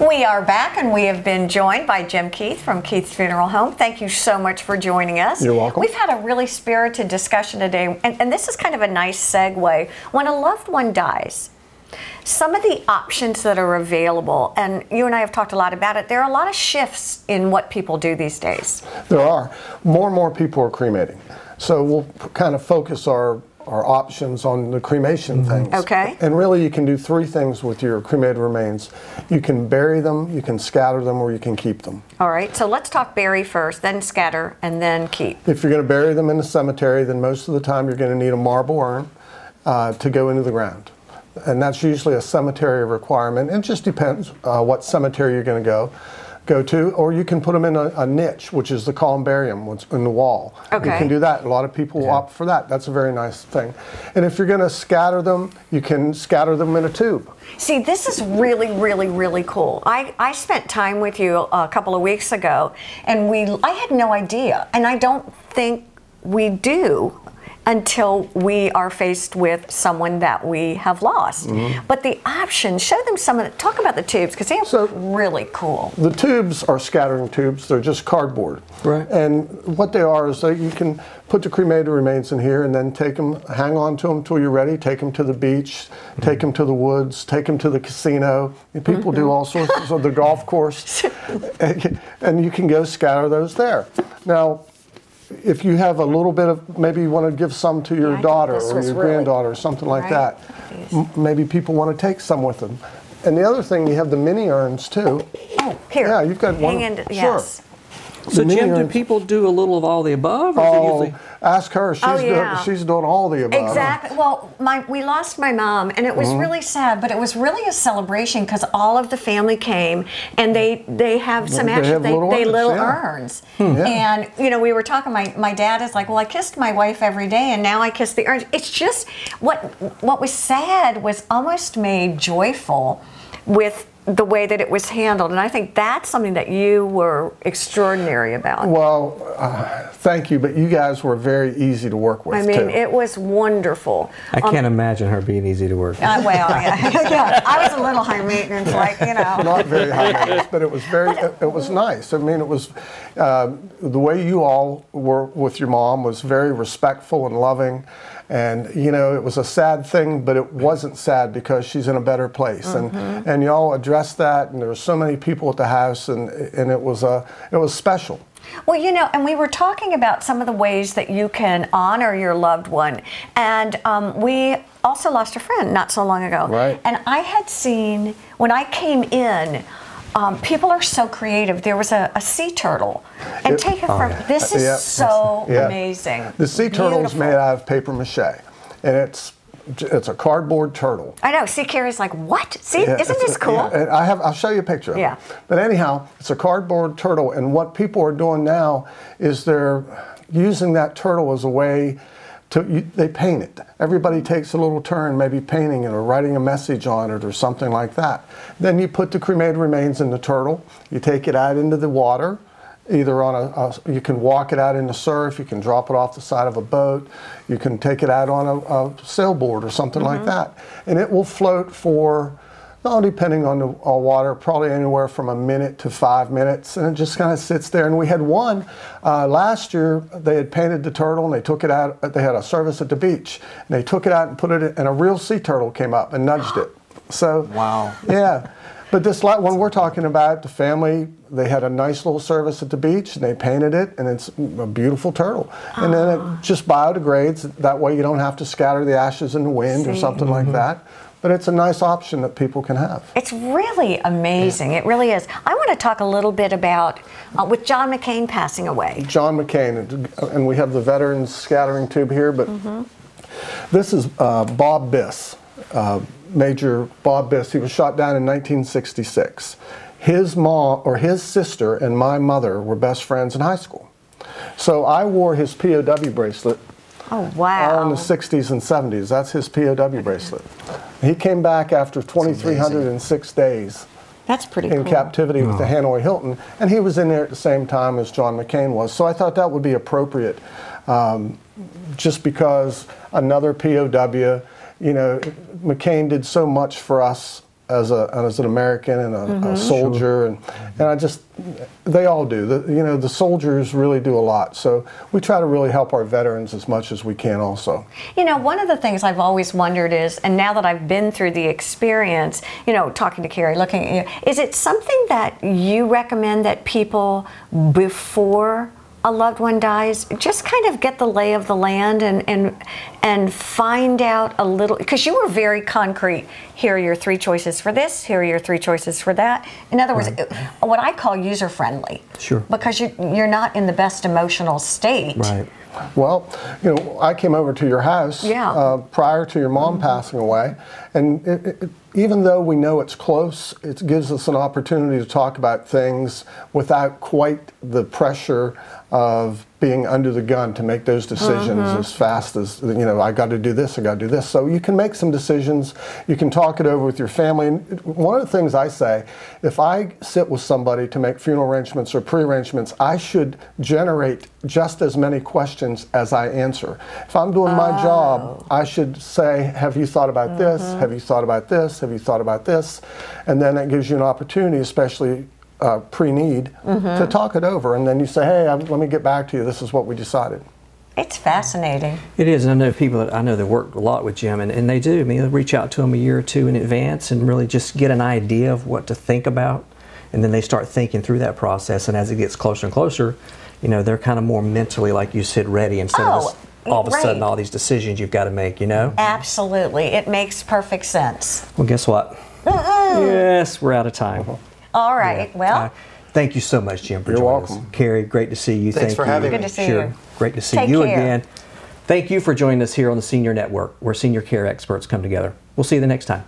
We are back, and we have been joined by Jim Keith from Keith's Funeral Home. Thank you so much for joining us. You're welcome. We've had a really spirited discussion today, and this is kind of a nice segue. When a loved one dies, some of the options that are available, and you and I have talked a lot about it, there are a lot of shifts in what people do these days. There are. More and more people are cremating. So we'll kind of focus our options on the cremation things. Okay. And really you can do three things with your cremated remains. You can bury them, you can scatter them, or you can keep them. All right, so let's talk bury first, then scatter, and then keep. If you're going to bury them in the cemetery, then most of the time you're going to need a marble urn to go into the ground. And that's usually a cemetery requirement. It just depends what cemetery you're going to go to, or you can put them in a niche, which is the columbarium in the wall. Okay. You can do that. A lot of people opt for that. That's a very nice thing. And if you're going to scatter them, you can scatter them in a tube. See, this is really, really, really cool. I spent time with you a couple of weeks ago, and I had no idea, and I don't think we do until we are faced with someone that we have lost. But the options, show them some of the, talk about the tubes, because they're really cool. The tubes are scattering tubes. They're just cardboard. Right. And what they are is that you can put the cremated remains in here and then take them, hang on to them until you're ready, take them to the beach, take them to the woods, take them to the casino. And people do all sorts of the golf course. And you can go scatter those there. Now, if you have a little bit of, maybe you want to give some to your daughter or your granddaughter or something like that, maybe people want to take some with them. And the other thing, you have the mini urns too. Oh, here. Yeah, you've got one. Yes. Sure. So Jim, do people do a little of all the above? Or is it usually... Ask her. She's doing all the above. Exactly. Well, we lost my mom, and it was really sad, but it was really a celebration because all of the family came, and they have some little urns. And you know, we were talking. My dad is like, well, I kissed my wife every day, and now I kiss the urns. It's just what was sad was almost made joyful with the way that it was handled, and I think that's something that you were extraordinary about. Well, thank you, but you guys were very easy to work with. I mean, it was wonderful. I can't imagine her being easy to work with. Well, yeah, I was a little high maintenance, like, you know. Not very high maintenance, but it was it was nice. I mean, it was the way you all were with your mom was very respectful and loving. And, you know, it was a sad thing, but it wasn't sad because she's in a better place. And y'all addressed that, and there were so many people at the house, and it was special. Well, you know, and we were talking about some of the ways that you can honor your loved one. And we also lost a friend not so long ago. Right. And I had seen, when I came in, people are so creative. There was a sea turtle. And this is so amazing. The sea turtle's made out of paper mache. And it's a cardboard turtle. I know. See, Carrie's like, what? See, isn't this cool? And I'll show you a picture of it. But anyhow, it's a cardboard turtle. And what people are doing now is they're using that turtle as a way they paint it. Everybody takes a little turn, maybe painting it or writing a message on it or something like that. Then you put the cremated remains in the turtle. You take it out into the water, either on you can walk it out in the surf, you can drop it off the side of a boat, you can take it out on a sailboard or something like that. And it will float for, depending on the water, probably anywhere from a minute to 5 minutes, and it just kind of sits there. And we had one last year. They had painted the turtle, and they took it out. They had a service at the beach, and they took it out and put it in, and a real sea turtle came up and nudged it. So wow, yeah. But this one we're talking about, the family, they had a nice little service at the beach, and they painted it, and it's a beautiful turtle. And then it just biodegrades. That way you don't have to scatter the ashes in the wind or something like that. But it's a nice option that people can have. It's really amazing. It really is. I want to talk a little bit about, with John McCain passing away. John McCain, and we have the veterans scattering tube here, but this is Bob Biss, Major Bob Biss. He was shot down in 1966. His mom, or his sister, and my mother were best friends in high school. So I wore his POW bracelet. Oh, wow. All in the 60s and 70s. That's his POW bracelet. He came back after 2,306 days. That's pretty in captivity with the Hanoi Hilton, and he was in there at the same time as John McCain was. So I thought that would be appropriate, just because another POW, you know, McCain did so much for us as an American and a soldier, and they all do. The soldiers really do a lot. So we try to really help our veterans as much as we can also. One of the things I've always wondered is, and now that I've been through the experience, talking to Carrie, looking at you, is it something that you recommend that people before a loved one dies, just kind of get the lay of the land and find out a little, because you were very concrete. Here are your 3 choices for this, here are your 3 choices for that. In other words, what I call user-friendly. Sure. Because you're not in the best emotional state. Right. Well, I came over to your house prior to your mom passing away, and even though we know it's close, it gives us an opportunity to talk about things without quite the pressure of being under the gun to make those decisions as fast as, I got to do this, I got to do this. So you can make some decisions, you can talk it over with your family. And one of the things I say, if I sit with somebody to make funeral arrangements or pre-arrangements, I should generate just as many questions as I answer. If I'm doing my job, I should say, have you thought about this? Have you thought about this? Have you thought about this? And then it gives you an opportunity, especially pre-need, to talk it over, and then you say, hey, let me get back to you, this is what we decided. It's fascinating. It is, and I know people that work a lot with Jim, and they do. I mean, they'll reach out to him a year or 2 in advance and really just get an idea of what to think about, and then they start thinking through that process, and as it gets closer and closer, they're kind of more mentally, like you said, ready, instead of just all of a sudden all these decisions you've got to make, Absolutely. It makes perfect sense. Well, guess what? Yes, we're out of time. All right. Well, thank you so much, Jim, for joining us. Carrie, great to see you. Thanks for having me. Good to see you. Great to see you again. Thank you for joining us here on the Senior Network, where senior care experts come together. We'll see you the next time.